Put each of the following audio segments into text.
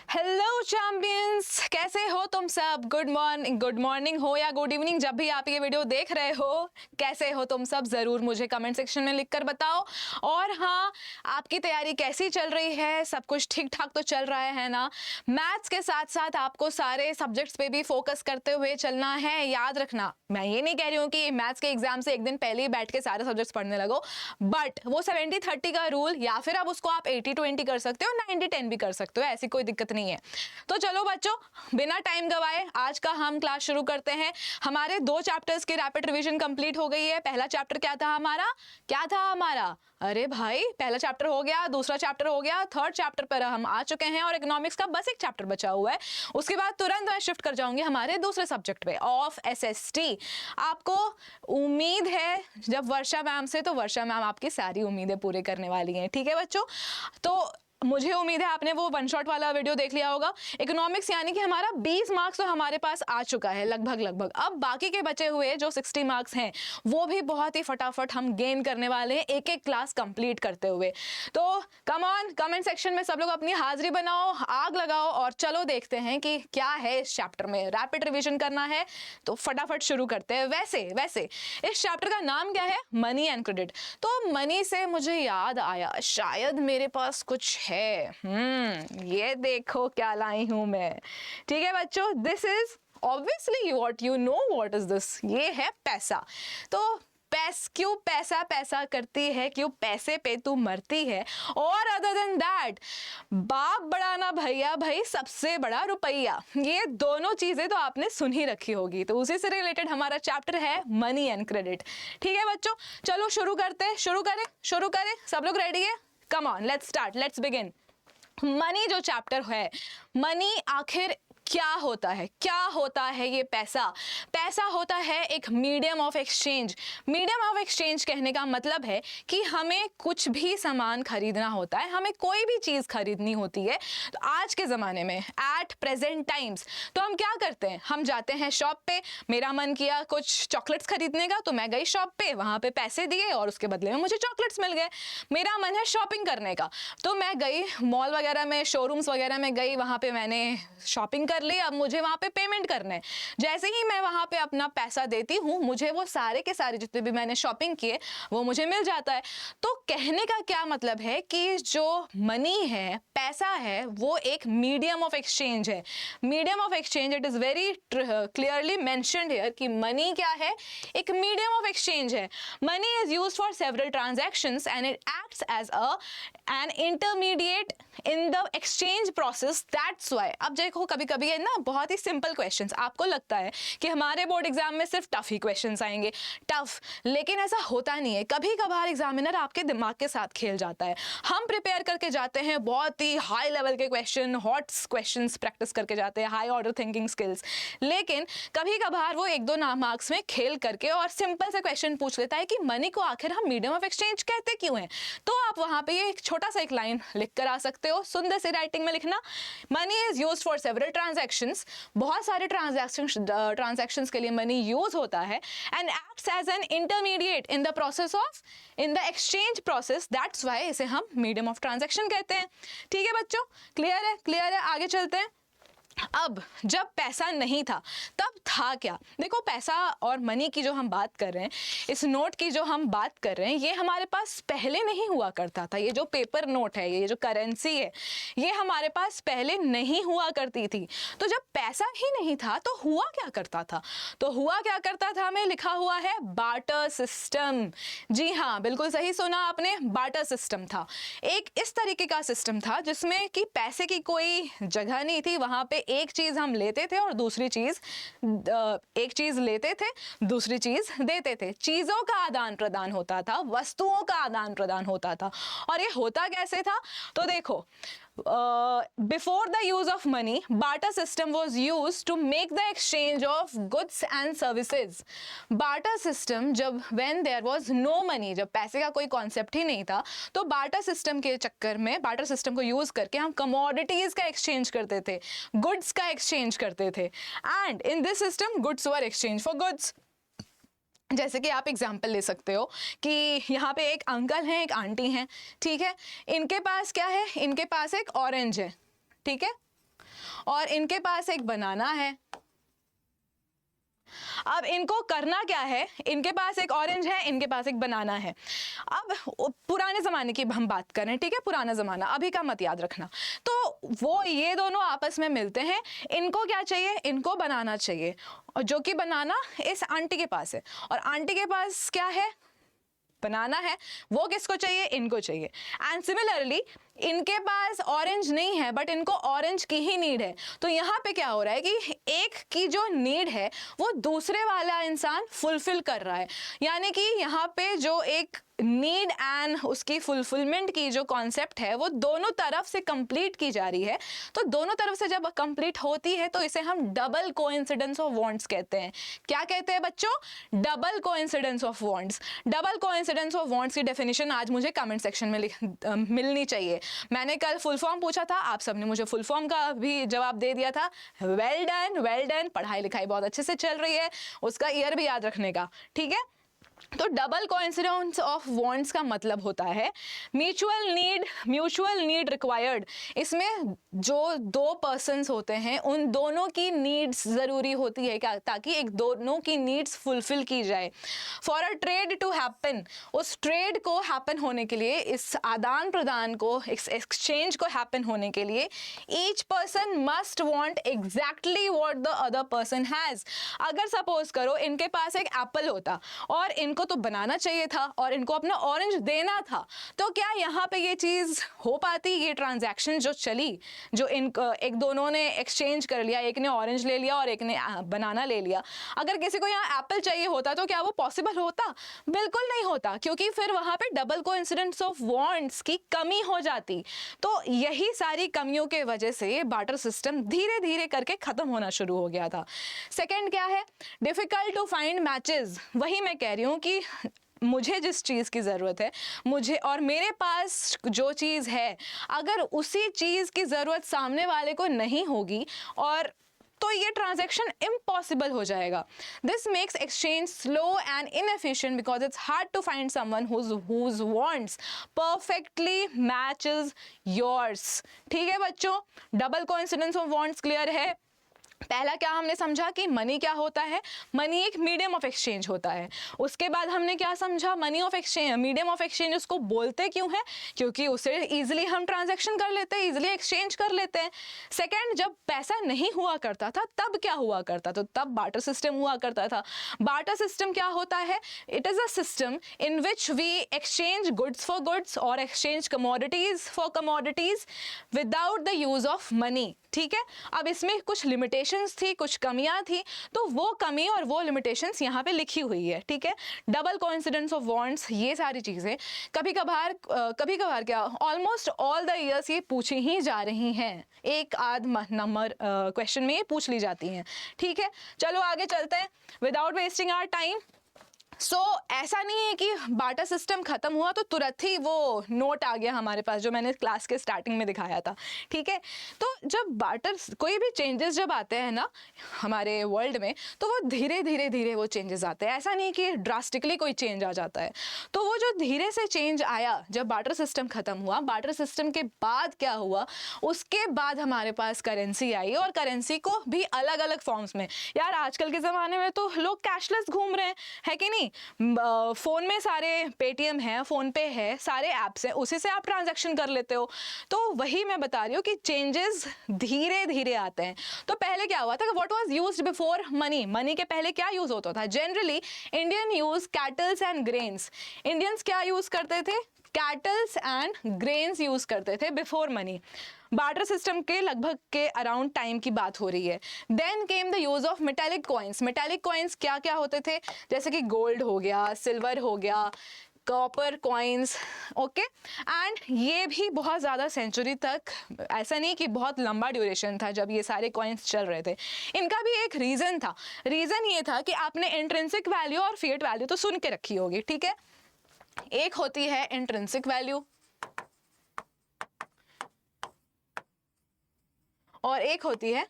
Hello champions, कैसे हो तुम सब। गुड मॉर्निंग हो या गुड इवनिंग, जब भी आप ये वीडियो देख रहे हो, कैसे हो तुम सब ज़रूर मुझे कमेंट सेक्शन में लिखकर बताओ। और हाँ, आपकी तैयारी कैसी चल रही है, सब कुछ ठीक ठाक तो चल रहा है ना। मैथ्स के साथ साथ आपको सारे सब्जेक्ट्स पे भी फोकस करते हुए चलना है। याद रखना, मैं ये नहीं कह रही हूँ कि मैथ्स के एग्जाम से एक दिन पहले ही बैठ के सारे सब्जेक्ट्स पढ़ने लगो, बट वो 70-30 का रूल, या फिर अब उसको आप 80-20 कर सकते हो, 90-10 भी कर सकते हो, ऐसी कोई दिक्कत नहीं है। तो चलो बच्चों, बिना टाइम गवाए आज का हम क्लास शुरू करते हैं। हमारे 2 चैप्टर्स की रैपिड रिवीजन कंप्लीट हो गई है। पहला चैप्टर क्या था हमारा, अरे भाई, पहला चैप्टर हो गया, दूसरा चैप्टर हो गया, थर्ड चैप्टर पर हम आ चुके हैं और इकोनॉमिक्स का बस एक चैप्टर बचा हुआ है। उसके बाद तुरंत मैं शिफ्ट कर जाऊंगी हमारे दूसरे सब्जेक्ट पे, ऑफ एसएसटी। आपको उम्मीद है जब वर्षा मैम से, तो वर्षा मैम आपकी सारी उम्मीदें पूरी करने वाली हैं। ठीक है बच्चों, तो मुझे उम्मीद है आपने वो वन शॉट वाला वीडियो देख लिया होगा। इकोनॉमिक्स यानी कि हमारा 20 मार्क्स तो हमारे पास आ चुका है लगभग। अब बाकी के बचे हुए जो 60 मार्क्स हैं वो भी बहुत ही फटाफट हम गेन करने वाले हैं, एक एक क्लास कंप्लीट करते हुए। तो कम ऑन, कमेंट सेक्शन में सब लोग अपनी हाजिरी बनाओ, आग लगाओ और चलो देखते हैं कि क्या है इस चैप्टर में। रैपिड रिविजन करना है तो फटाफट शुरू करते हैं। वैसे इस चैप्टर का नाम क्या है, मनी एंड क्रेडिट। तो मनी से मुझे याद आया, शायद मेरे पास कुछ है। ये देखो क्या लाई हूं मैं। ठीक है बच्चों, this is obviously what you know what is this. ये है पैसा। तो क्यों पैसा करती है, क्यों पैसे पे तू मरती है। और अदर देन दैट, बाप बड़ा ना भैया, भाई सबसे बड़ा रुपया। ये दोनों चीजें तो आपने सुन ही रखी होगी। तो उसी से रिलेटेड हमारा चैप्टर है मनी एंड क्रेडिट। ठीक है बच्चों, चलो शुरू करें। सब लोग रेडी है? Come on, let's start, let's begin. Money जो चैप्टर है, मनी आखिर क्या होता है ये पैसा होता है एक medium of exchange. Medium of exchange कहने का मतलब है कि हमें कुछ भी सामान खरीदना होता है, हमें कोई भी चीज खरीदनी होती है। तो आज के जमाने में, एट प्रेजेंट टाइम्स, तो हम क्या करते हैं, हम जाते हैं शॉप पे। मेरा मन किया कुछ चॉकलेट्स खरीदने का, तो मैं गई शॉप पे, वहां पे पैसे दिए और उसके बदले में मुझे चॉकलेट्स मिल गए। मेरा मन है शॉपिंग करने का, तो मैं गई मॉल वगैरह में, शोरूम्स वगैरह में गई, वहां पे मैंने शॉपिंग कर ली। अब मुझे वहां पे पेमेंट करना है। जैसे ही मैं वहां पे अपना पैसा देती हूँ, मुझे वो सारे के सारे जितने भी मैंने शॉपिंग किए वो मुझे मिल जाता है। तो कहने का क्या मतलब है कि जो मनी है, पैसा है, वो एक मीडियम ऑफ एक्सचेंज है। Medium of exchange, it is very clearly mentioned here कि मनी क्या है, एक मीडियम ऑफ एक्सचेंज है। Money is used for several transactions and it acts as an intermediate in the exchange process. That's why, अब देखो कभी कभी है ना, बहुत ही सिंपल क्वेश्चंस, आपको लगता है कि हमारे बोर्ड एग्जाम में सिर्फ टफ ही क्वेश्चंस आएंगे, टफ, लेकिन ऐसा होता नहीं है। कभी कभार एग्जामिनर आपके दिमाग के साथ खेल जाता है। हम प्रिपेयर करके जाते हैं बहुत ही हाई लेवल के क्वेश्चन, हॉट क्वेश्चंस प्रैक्टिस करके जाते हैं, हाई ऑर्डर थिंकिंग स्किल्स, लेकिन कभी कभार वो 1-2 मार्क्स में खेल करके और सिंपल से क्वेश्चन पूछ लेता है कि मनी को आखिर हम मीडियम ऑफ एक्सचेंज कहते क्यों हैं। तो आप वहां पे ये एक छोटा सा एक लाइन लिख कर आ सकते हो, सुंदर सी राइटिंग में लिखना, money is used for several transactions. बहुत सारे ट्रांजैक्शंस के लिए मनी यूज होता है, and acts as an intermediate in the process of, in the exchange process. That's why इसे हम मीडियम ऑफ ट्रांजैक्शन कहते हैं। ठीक है बच्चों, क्लियर है, आगे चलते हैं। अब जब पैसा नहीं था तब था क्या। देखो, पैसा और मनी की जो हम बात कर रहे हैं, इस नोट की जो हम बात कर रहे हैं, ये हमारे पास पहले नहीं हुआ करता था। ये जो पेपर नोट है, ये जो करेंसी है, ये हमारे पास पहले नहीं हुआ करती थी। तो जब पैसा ही नहीं था तो हुआ क्या करता था, हमें लिखा हुआ है बार्टर सिस्टम। जी हाँ, बिल्कुल सही सुना आपने, बार्टर सिस्टम था। एक इस तरीके का सिस्टम था जिसमें कि पैसे की कोई जगह नहीं थी। वहां पे एक चीज हम लेते थे और दूसरी चीज, एक चीज लेते थे, दूसरी चीज देते थे। चीजों का आदान प्रदान होता था, वस्तुओं का आदान प्रदान होता था। और ये होता कैसे था, तो देखो, before the use of money, barter system was used to make the exchange of goods and services. barter system, जब when there was no money, जब पैसे का कोई कॉन्सेप्ट ही नहीं था, तो barter system के चक्कर में, barter system को यूज करके हम commodities का एक्सचेंज करते थे, goods का एक्सचेंज करते थे, and in this system goods were exchanged for goods. जैसे कि आप एग्जाम्पल ले सकते हो कि यहाँ पे एक अंकल हैं, एक आंटी हैं, ठीक है, इनके पास क्या है, इनके पास एक ऑरेंज है, ठीक है, और इनके पास एक बनाना है। अब इनको करना क्या है, इनके पास एक ऑरेंज है, इनके पास एक बनाना है। अब पुराने ज़माने की हम बात करें, ठीक है, पुराना ज़माना, अभी का मत याद रखना। तो वो ये दोनों आपस में मिलते हैं, इनको क्या चाहिए, इनको बनाना चाहिए, और जो कि बनाना इस आंटी के पास है, और आंटी के पास क्या है, बनाना है। वो किसको चाहिए, इनको चाहिए। एंड सिमिलरली इनके पास ऑरेंज नहीं है, बट इनको ऑरेंज की ही नीड है। तो यहाँ पे क्या हो रहा है कि एक की जो नीड है वो दूसरे वाला इंसान फुलफिल कर रहा है, यानी कि यहाँ पे जो एक नीड एंड उसकी फुलफिलमेंट की जो कॉन्सेप्ट है वो दोनों तरफ से कंप्लीट की जा रही है। तो दोनों तरफ से जब कंप्लीट होती है तो इसे हम डबल कोइंसिडेंस ऑफ वांट्स कहते हैं। क्या कहते हैं बच्चों, double coincidence of wants. Double coincidence of wants की डेफिनेशन आज मुझे कमेंट सेक्शन में मिलनी चाहिए। मैंने कल फुल फॉर्म पूछा था, आप सबने मुझे फुल फॉर्म का भी जवाब दे दिया था। Well done, well done. पढ़ाई लिखाई बहुत अच्छे से चल रही है, उसका ईयर भी याद रखने का, ठीक है। तो डबल कोइंसिडेंस ऑफ वांट्स का मतलब होता है म्यूचुअल नीड रिक्वायर्ड। इसमें जो दो पर्सन्स होते हैं उन दोनों की नीड्स ज़रूरी होती है क्या, ताकि एक दोनों की नीड्स फुलफिल की जाए। For a trade to happen, उस ट्रेड को हैपन होने के लिए, इस आदान प्रदान को, इस एक्सचेंज को हैपन होने के लिए each person must want exactly what the other person has. अगर सपोज करो इनके पास एक एप्पल होता और इनको तो बनाना चाहिए था और इनको अपना ऑरेंज देना था, तो क्या यहाँ पे ये चीज़ हो पाती, ये ट्रांजैक्शन जो चली, जो एक दोनों ने एक्सचेंज कर लिया, एक ने ऑरेंज ले लिया और एक ने बनाना ले लिया, अगर किसी को यहाँ एप्पल चाहिए होता तो क्या वो पॉसिबल होता? बिल्कुल नहीं होता, क्योंकि फिर वहाँ पे डबल कोइंसिडेंस ऑफ वांट्स की कमी हो जाती। तो यही सारी कमियों के वजह से बार्टर सिस्टम धीरे धीरे करके खत्म होना शुरू हो गया था। सेकेंड क्या है, डिफिकल्ट टू फाइंड मैचेस। वही मैं कह रही हूँ कि मुझे जिस चीज़ की ज़रूरत है, मुझे और मेरे पास जो चीज़ है, अगर उसी चीज़ की ज़रूरत सामने वाले को नहीं होगी और तो ये ट्रांजैक्शन इम्पॉसिबल हो जाएगा। This makes exchange slow and inefficient because it's hard to find someone whose wants perfectly matches yours। ठीक है बच्चों, double coincidence of wants clear है। पहला क्या हमने समझा कि मनी क्या होता है, मनी एक मीडियम ऑफ एक्सचेंज होता है। उसके बाद हमने क्या समझा, money of exchange, medium of exchange उसको बोलते क्यों है, क्योंकि उससे इजीली हम ट्रांजैक्शन कर लेते हैं, इजीली एक्सचेंज कर लेते हैं। सेकंड, जब पैसा नहीं हुआ करता था तब क्या हुआ करता, तो तब बार्टर सिस्टम हुआ करता था। बार्टर सिस्टम क्या होता है, it is a system in which we exchange goods for goods और exchange commodities for commodities without the use of money. ठीक है, अब इसमें कुछ लिमिटेशंस थी, कुछ कमियां थी, तो वो कमी और वो लिमिटेशंस यहाँ पे लिखी हुई है। ठीक है, डबल कोइंसिडेंस ऑफ वांट्स, ये सारी चीज़ें कभी कभार क्या ऑलमोस्ट ऑल द ईयर्स ये पूछी ही जा रही हैं, एक आध नंबर क्वेश्चन में ये पूछ ली जाती हैं। ठीक है, चलो आगे चलते हैं विदाउट वेस्टिंग आवर टाइम। ऐसा नहीं है कि बार्टर सिस्टम खत्म हुआ तो तुरंत ही वो नोट आ गया हमारे पास जो मैंने क्लास के स्टार्टिंग में दिखाया था। ठीक है, तो जब बार्टर, कोई भी चेंजेस जब आते हैं ना हमारे वर्ल्ड में, तो वो धीरे धीरे वो चेंजेस आते हैं। ऐसा नहीं कि ड्रास्टिकली कोई चेंज आ जाता है। तो वो जो धीरे से चेंज आया जब बार्टर सिस्टम खत्म हुआ, बार्टर सिस्टम के बाद क्या हुआ, उसके बाद हमारे पास करेंसी आई, और करेंसी को भी अलग अलग फॉर्म्स में। यार आजकल के ज़माने में तो लोग कैशलेस घूम रहे हैं, है कि नहीं? फोन में सारे पेटीएम है, फोन पे है, सारे ऐप्स हैं, उसी से आप ट्रांजैक्शन कर लेते हो। तो वही मैं बता रही हूँ कि चेंजेस धीरे धीरे आते हैं। तो पहले क्या हुआ था, what was used before money, money के पहले क्या यूज होता था? Generally Indian use kettles and grains. Indians क्या यूज करते थे? कैटल्स एंड ग्रेन्स यूज करते थे बिफोर मनी। बार्टर सिस्टम के लगभग के अराउंड टाइम की बात हो रही है। Then came the use of metallic coins. Metallic coins क्या क्या होते थे? जैसे कि गोल्ड हो गया, सिल्वर हो गया, कॉपर कॉइन्स, ओके। एंड ये भी बहुत ज़्यादा सेंचुरी तक, ऐसा नहीं कि बहुत लंबा ड्यूरेशन था जब ये सारे कॉइन्स चल रहे थे। इनका भी एक रीज़न था। रीज़न ये था कि आपने इंट्रिंसिक वैल्यू और फिएट वैल्यू तो सुन के रखी होगी, ठीक है। एक होती है इंट्रिंसिक वैल्यू और एक होती है,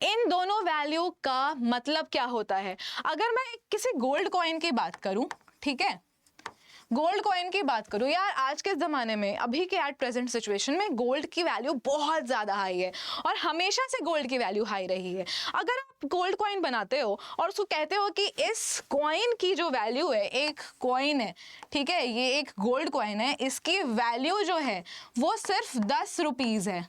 इन दोनों वैल्यू का मतलब क्या होता है? अगर मैं किसी गोल्ड कॉइन की बात करूं, ठीक है, गोल्ड कॉइन की बात करूँ यार, आज के ज़माने में अभी के एट प्रेजेंट सिचुएशन में गोल्ड की वैल्यू बहुत ज़्यादा हाई है और हमेशा से गोल्ड की वैल्यू हाई रही है। अगर आप गोल्ड कॉइन बनाते हो और उसको कहते हो कि इस कॉइन की जो वैल्यू है, एक कॉइन है, ठीक है, ये एक गोल्ड कॉइन है, इसकी वैल्यू जो है वो सिर्फ 10 रुपीज़ है,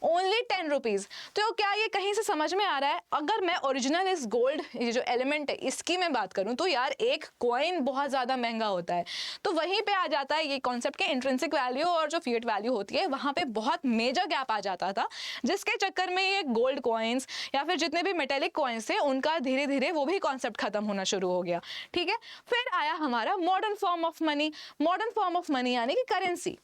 ओनली 10 रुपीज़। तो क्या ये कहीं से समझ में आ रहा है? अगर मैं ओरिजिनल इस गोल्ड, ये जो एलिमेंट है इसकी मैं बात करूं तो यार एक कॉइन बहुत ज़्यादा महंगा होता है। तो वहीं पे आ जाता है ये कॉन्सेप्ट के इंट्रिंसिक वैल्यू और जो फिएट वैल्यू होती है, वहाँ पे बहुत मेजर गैप आ जाता था, जिसके चक्कर में ये गोल्ड कॉइन्स या फिर जितने भी मेटेलिक कॉइन्स थे उनका धीरे धीरे वो भी कॉन्सेप्ट खत्म होना शुरू हो गया। ठीक है, फिर आया हमारा modern form of money. Modern form of money यानी कि currency.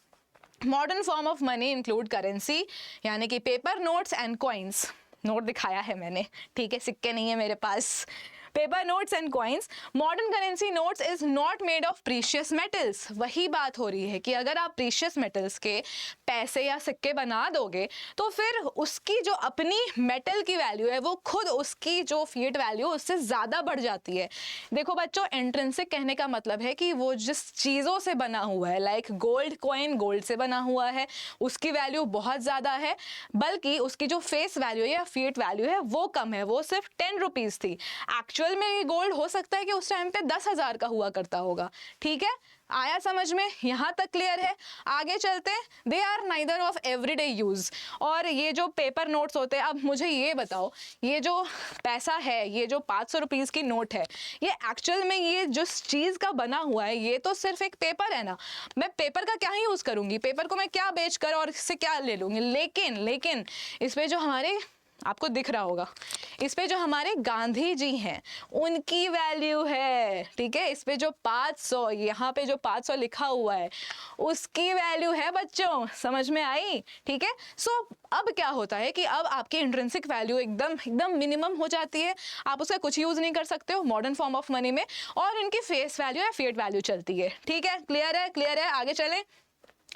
Modern form of money include currency यानी कि paper, notes and coins. Note दिखाया है मैंने, ठीक है, सिक्के नहीं है मेरे पास। Paper, notes and coins. Modern currency notes is not made of precious metals. वही बात हो रही है कि अगर आप प्रीशियस मेटल्स के पैसे या सिक्के बना दोगे तो फिर उसकी जो अपनी मेटल की वैल्यू है वो खुद उसकी जो फिएट वैल्यू उससे ज़्यादा बढ़ जाती है। देखो बच्चों, इंट्रिंसिक कहने का मतलब है कि वो जिस चीज़ों से बना हुआ है, लाइक गोल्ड कॉइन गोल्ड से बना हुआ है, उसकी वैल्यू बहुत ज़्यादा है, बल्कि उसकी जो फेस वैल्यू या फिएट वैल्यू है वो कम है, वो सिर्फ 10 रुपीज़ थी। एक्चुअल में ये गोल्ड हो सकता है कि उस टाइम पे 10,000 का हुआ करता होगा। ठीक है, आया समझ में? यहाँ तक क्लियर है? आगे चलते हैं। They are neither of everyday use. और ये जो पेपर नोट्स होते हैं, अब मुझे ये बताओ, ये जो पैसा है, ये जो 500 रुपीज़ की नोट है, ये एक्चुअल में ये जिस चीज़ का बना हुआ है ये तो सिर्फ एक पेपर है ना। मैं पेपर का क्या ही यूज़ करूँगी, पेपर को मैं क्या बेच कर और इससे क्या ले लूँगी। लेकिन इस पर जो हमारे, आपको दिख रहा होगा, इस पे जो हमारे गांधी जी हैं उनकी वैल्यू है। ठीक है, इस पे जो 500, यहाँ पे जो 500 लिखा हुआ है उसकी वैल्यू है बच्चों। समझ में आई? ठीक है, सो अब क्या होता है कि अब आपकी इंट्रिंसिक वैल्यू एकदम मिनिमम हो जाती है, आप उसका कुछ यूज़ नहीं कर सकते हो मॉडर्न फॉर्म ऑफ मनी में, और इनकी फेस वैल्यू या फिएट वैल्यू चलती है। ठीक है, क्लियर है? क्लियर है? आगे चलें।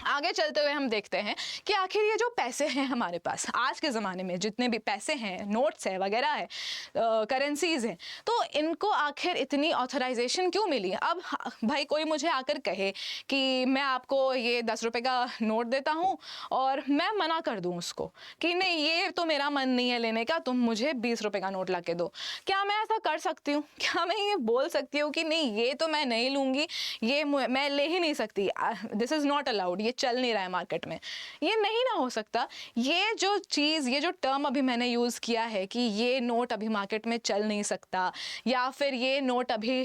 आगे चलते हुए हम देखते हैं कि आखिर ये जो पैसे हैं हमारे पास आज के ज़माने में, जितने भी पैसे हैं, नोट्स है वगैरह है, करेंसीज़ हैं, तो इनको आखिर इतनी ऑथराइजेशन क्यों मिली? अब भाई कोई मुझे आकर कहे कि मैं आपको ये 10 रुपये का नोट देता हूँ और मैं मना कर दूँ उसको कि नहीं ये तो मेरा मन नहीं है लेने का, तुम मुझे 20 रुपये का नोट ला के दो, क्या मैं ऐसा कर सकती हूँ? क्या मैं ये बोल सकती हूँ कि नहीं ये तो मैं नहीं लूँगी, ये मैं ले ही नहीं सकती, दिस इज़ नॉट अलाउड, ये चल नहीं रहा है मार्केट में? ये नहीं ना हो सकता। ये जो चीज़, ये जो टर्म अभी मैंने यूज़ किया है कि ये नोट अभी मार्केट में चल नहीं सकता, या फिर ये नोट अभी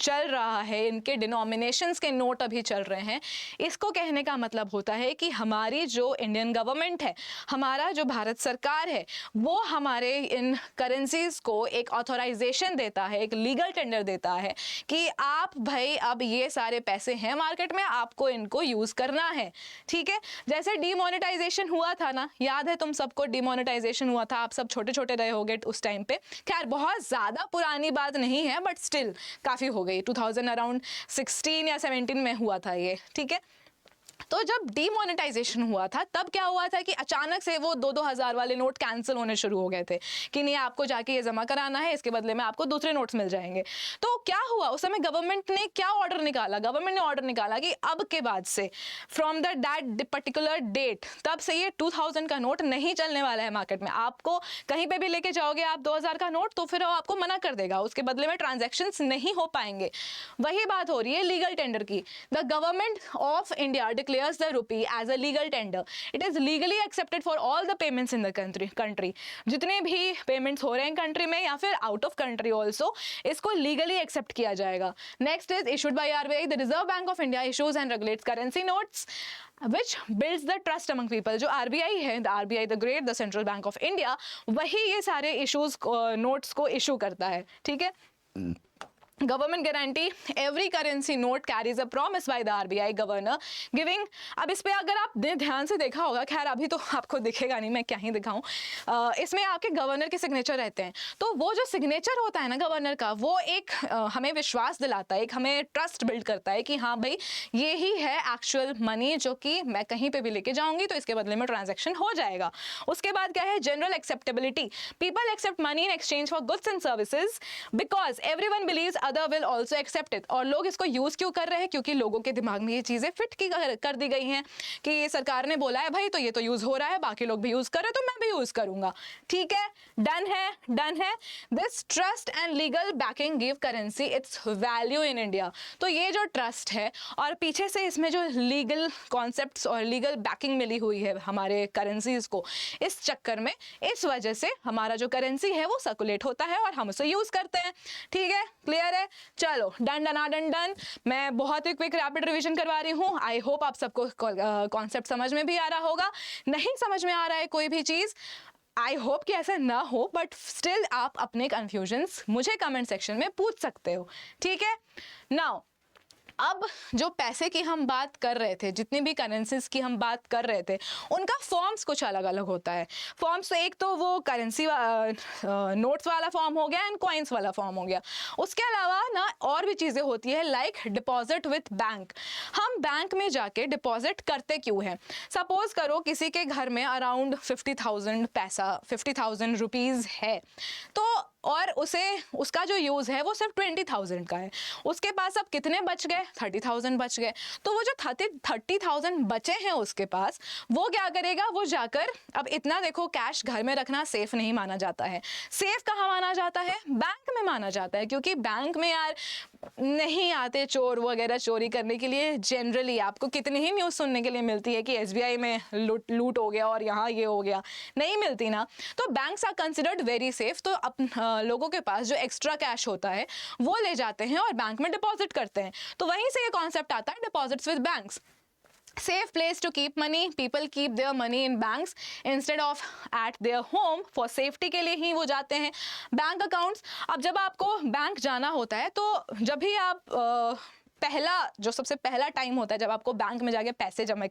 चल रहा है, इनके डिनोमिनेशंस के नोट अभी चल रहे हैं, इसको कहने का मतलब होता है कि हमारी जो इंडियन गवर्नमेंट है, हमारा जो भारत सरकार है, वो हमारे इन करेंसीज को एक ऑथराइजेशन देता है, एक लीगल टेंडर देता है कि आप भाई अब ये सारे पैसे हैं मार्केट में, आपको इनको यूज़ करना है। ठीक है, जैसे डीमोनेटाइजेशन हुआ था ना, याद है तुम सबको डीमोनेटाइजेशन हुआ था, आप सब छोटे छोटे रहे होगे उस टाइम पे। खैर बहुत ज़्यादा पुरानी बात नहीं है, बट स्टिल काफ़ी हो गई, 2000 अराउंड 16 या 17 में हुआ था ये। ठीक है, तो जब डीमोनेटाइजेशन हुआ था तब क्या हुआ था कि अचानक से वो 2-2 हज़ार वाले नोट कैंसिल होने शुरू हो गए थे कि नहीं आपको जाके ये जमा कराना है, इसके बदले में आपको दूसरे नोट्स मिल जाएंगे। तो क्या हुआ उस समय, गवर्नमेंट ने क्या ऑर्डर निकाला? गवर्नमेंट ने ऑर्डर निकाला कि अब के बाद से from the that particular date, तब से ये 2000 का नोट नहीं चलने वाला है मार्केट में। आपको कहीं पर भी लेके जाओगे आप 2000 का नोट, तो फिर वो आपको मना कर देगा, उसके बदले में ट्रांजेक्शन्स नहीं हो पाएंगे। वही बात हो रही है लीगल टेंडर की। The government of India declares the rupee as a legal tender. It is legally accepted for all the payments in the country. जितने भी पेमेंट्स हो रहे हैं कंट्री में या फिर आउट ऑफ कंट्री ऑल्सो, इसको लीगली एक्सेप्ट किया जाएगा। Next is issued by RBI. The Reserve Bank of India issues and regulates currency notes which builds the trust among people। जो आरबीआई है, the RBI the great, the central bank of India, वही ये सारे issues notes को issue करता है। ठीक है, government guarantee every currency note carries a promise by the RBI governor giving. अब इस पे अगर आप ध्यान से देखा होगा, खैर अभी तो आपको दिखेगा नहीं, मैं क्या ही दिखाऊं, इसमें आपके गवर्नर के सिग्नेचर रहते हैं। तो वो जो सिग्नेचर होता है ना गवर्नर का, वो एक हमें विश्वास दिलाता है, एक हमें ट्रस्ट बिल्ड करता है कि हाँ भाई ये ही है एक्चुअल मनी जो कि मैं कहीं पर भी लेके जाऊंगी तो इसके बदले में ट्रांजेक्शन हो जाएगा। उसके बाद क्या है, general acceptability. People accept money in exchange for goods and services because everyone believes other will also accept it. और लोग इसको यूज़ क्यों कर रहे हैं? क्योंकि लोगों के दिमाग में ये चीज़ें फिट की कर दी गई हैं कि सरकार ने बोला है भाई तो ये तो यूज़ हो रहा है, बाकी लोग भी यूज़ कर रहे तो मैं भी यूज़ करूँगा। ठीक है, डन है, डन है। This trust and legal backing give currency it's value in India. तो ये जो ट्रस्ट है और पीछे से इसमें जो लीगल कॉन्सेप्ट्स और लीगल बैकिंग मिली हुई है हमारे करेंसीज को, इस चक्कर में इस वजह से हमारा जो करेंसी है वो सर्कुलेट होता है और हम उसे यूज़ करते हैं। ठीक है, क्लियर है? चलो डन डन डन डन। मैं बहुत ही क्विक रैपिड रिवीजन करवा रही हूँ। आई होप आप सबको कॉन्सेप्ट समझ में भी आ रहा होगा। नहीं समझ में आ रहा है कोई भी चीज़, आई होप कि ऐसा ना हो, बट स्टिल आप अपने कन्फ्यूजन्स मुझे कमेंट सेक्शन में पूछ सकते हो। ठीक है, नाउ अब जो पैसे की हम बात कर रहे थे, जितनी भी करेंसीज की हम बात कर रहे थे, उनका फॉर्म्स कुछ अलग अलग होता है। फॉर्म्स एक तो वो करेंसी नोट्स वाला फॉर्म हो गया एंड कॉइन्स वाला फॉर्म हो गया। उसके अलावा ना और भी चीज़ें होती है लाइक डिपॉजिट विथ बैंक। हम बैंक में जाके डिपॉजिट करते क्यों हैं? सपोज करो किसी के घर में अराउंड 50,000 पैसा 50,000 रुपीज़ है, तो और उसे उसका जो यूज़ है वो सिर्फ 20,000 का है। उसके पास अब कितने बच गए? 30,000 बच गए। तो वो जो 30,000 बचे हैं उसके पास, वो क्या करेगा? वो जाकर, अब इतना देखो कैश घर में रखना सेफ नहीं माना जाता है। सेफ कहाँ माना जाता है? बैंक में माना जाता है, क्योंकि बैंक में यार नहीं आते चोर वगैरह चोरी करने के लिए। जनरली आपको कितनी ही न्यूज़ सुनने के लिए मिलती है कि SBI में लूट हो गया और यहाँ ये हो गया, नहीं मिलती ना। तो banks are considered very safe. तो लोगों के पास जो एक्स्ट्रा कैश होता है वो ले जाते हैं और बैंक में डिपॉजिट करते हैं। तो वहीं से ये कॉन्सेप्ट आता है deposits with banks. Safe place to keep money. People keep their money in banks instead of at their home. For safety के लिए ही वो जाते हैं बैंक अकाउंट्स। अब जब आपको बैंक जाना होता है तो जब भी आप पहला जो सबसे पहला टाइम होता है जब आपको बैंक में जाके पैसे जमा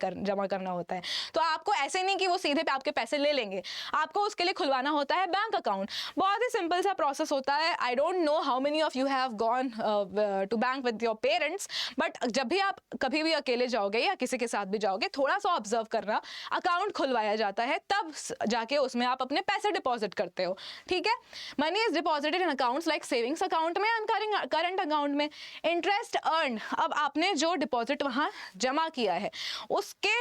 करना होता है, तो आपको ऐसे नहीं कि वो सीधे पे आपके पैसे ले लेंगे, आपको उसके लिए खुलवाना होता है बैंक अकाउंट। बहुत ही सिंपल सा प्रोसेस होता है। I don't know how many of you have gone to bank with your parents, but जब भी आप कभी भी अकेले जाओगे या किसी के साथ भी जाओगे, थोड़ा सा ऑब्जर्व करना, अकाउंट खुलवाया जाता है तब जाके उसमें आप अपने पैसे डिपॉजिट करते हो। ठीक है, money is deposited in accounts like savings account में एंड करंट अकाउंट में। इंटरेस्ट अर्न, अब आपने जो डिपॉजिट वहां जमा किया है उसके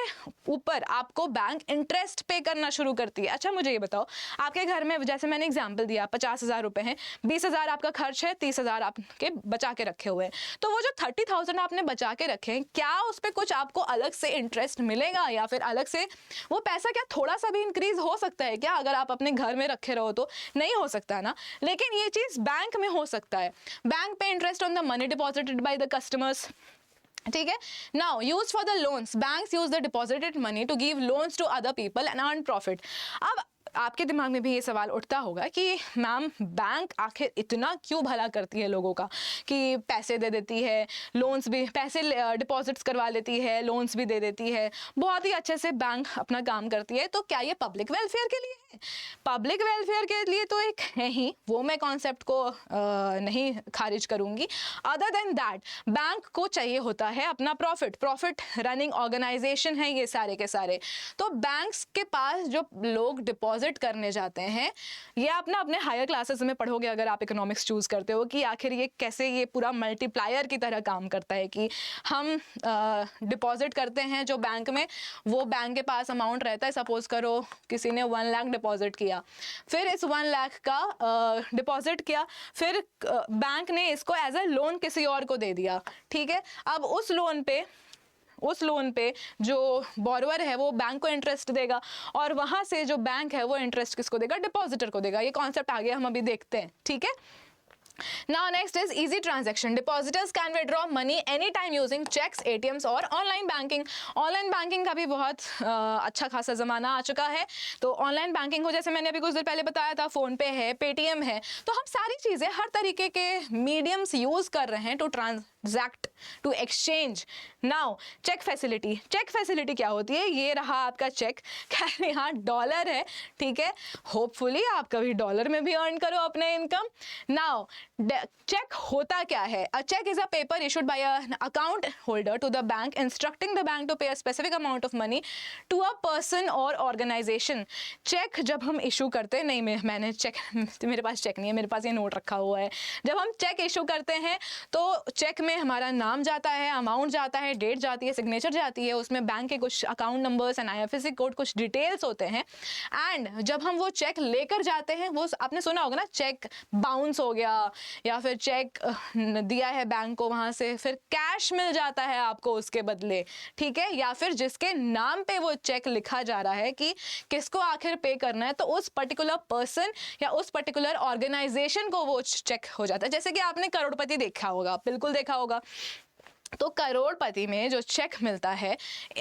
ऊपर आपको बैंक इंटरेस्ट पे करना शुरू करती है। अच्छा मुझे ये बताओ, आपके घर में जैसे मैंने एग्जांपल दिया 50,000 रुपए हैं, 20,000 आपका खर्च है, 30,000 आपके बचा के रखे हुए हैं। तो वो जो 30,000 आपने बचा के रखे हैं, क्या उस पर कुछ आपको अलग से इंटरेस्ट मिलेगा या फिर अलग से वो पैसा क्या थोड़ा सा भी इंक्रीज हो सकता है क्या? अगर आप अपने घर में रखे रहो तो नहीं हो सकता ना, लेकिन ये चीज बैंक में हो सकता है। Bank pay interest on the money deposited by the customers. ठीक है, now use for the loans, banks use the deposited money to give loans to other people and earn profit. अब आपके दिमाग में भी ये सवाल उठता होगा कि मैम बैंक आखिर इतना क्यों भला करती है लोगों का कि पैसे दे देती है, लोन्स भी, पैसे डिपॉजिट्स करवा लेती है, लोन्स भी दे देती है, बहुत ही अच्छे से बैंक अपना काम करती है। तो क्या ये पब्लिक वेलफेयर के लिए है? पब्लिक वेलफेयर के लिए तो एक है ही, वो मैं कॉन्सेप्ट को नहीं खारिज करूंगी। अदर देन दैट बैंक को चाहिए होता है अपना प्रॉफिट रनिंग ऑर्गेनाइजेशन है ये सारे के सारे। तो बैंक्स के पास जो लोग डिपॉजिट करने जाते हैं, ये आप ना अपने हायर क्लासेस में पढ़ोगे अगर आप इकोनॉमिक्स चूज करते हो कि आखिर ये कैसे ये पूरा मल्टीप्लायर की तरह काम करता है कि हम डिपॉजिट करते हैं जो बैंक में, वो बैंक के पास अमाउंट रहता है। सपोज करो किसी ने 1 लाख डिपॉजिट किया, फिर इस 1 लाख का डिपॉजिट किया, फिर बैंक ने इसको एज अ लोन किसी और को दे दिया। ठीक है, अब उस लोन पे जो बोरोवर है वो बैंक को इंटरेस्ट देगा और वहां से जो बैंक है वो इंटरेस्ट किसको देगा? डिपॉजिटर को देगा। ये कॉन्सेप्ट आगे हम अभी देखते हैं। ठीक है, Now next is easy transaction. Depositors can withdraw money anytime using checks, ATMs और ऑनलाइन बैंकिंग। ऑनलाइन बैंकिंग का भी बहुत अच्छा खासा ज़माना आ चुका है। तो ऑनलाइन बैंकिंग हो, जैसे मैंने अभी कुछ देर पहले बताया था, फ़ोन पे है, पेटीएम है, तो हम सारी चीज़ें हर तरीके के मीडियम्स यूज़ कर रहे हैं to transact, to exchange. Now check facility, check facility क्या होती है? ये रहा आपका चेक, खैर यहाँ डॉलर है, ठीक है, होपफुली आप कभी डॉलर में भी अर्न करो अपने इनकम। नाउ चेक होता क्या है? A cheque is a paper issued by a account holder to the bank instructing the bank to pay a specific amount of money to a person और organisation. Cheque जब हम issue करते हैं, नहीं मैंने चेक मेरे पास चेक नहीं है, मेरे पास ये नोट रखा हुआ है। जब हम चेक इशू करते हैं तो चेक में हमारा नाम जाता है, अमाउंट जाता है, डेट जाती है, सिग्नेचर जाती है, उसमें बैंक के कुछ account numbers and IFSC code, कुछ डिटेल्स होते हैं। एंड जब हम वो चेक लेकर जाते हैं, वो आपने सुना होगा ना, चेक बाउंस हो गया या फिर चेक दिया है बैंक को, वहां से फिर कैश मिल जाता है आपको उसके बदले, ठीक है, या फिर जिसके नाम पे वो चेक लिखा जा रहा है कि किसको आखिर पे करना है, तो उस पर्टिकुलर पर्सन या उस पर्टिकुलर ऑर्गेनाइजेशन को वो चेक हो जाता है। जैसे कि आपने करोड़पति देखा होगा, बिल्कुल देखा होगा, तो करोड़पति में जो चेक मिलता है,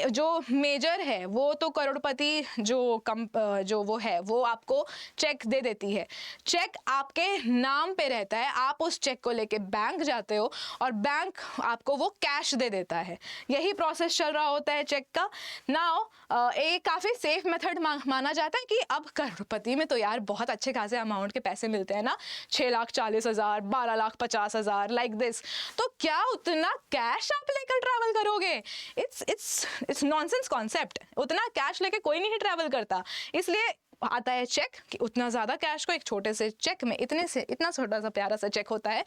जो मेजर है वो तो करोड़पति जो वो है वो आपको चेक दे देती है। चेक आपके नाम पे रहता है, आप उस चेक को लेके बैंक जाते हो और बैंक आपको वो कैश दे देता है। यही प्रोसेस चल रहा होता है चेक का। नाउ एक काफ़ी सेफ मेथड माना जाता है कि अब करोड़पति में तो यार बहुत अच्छे खासे अमाउंट के पैसे मिलते हैं ना, 6,40,000, 12,50,000 लाइक दिस, तो क्या उतना कैश आप लेकर ट्रैवल करोगे? It's nonsense concept. उतना कैश लेके कोई नहीं ट्रैवल करता, इसलिए आता है चेक कि उतना ज़्यादा कैश को एक छोटे से चेक में, इतना छोटा सा प्यारा सा चेक होता है,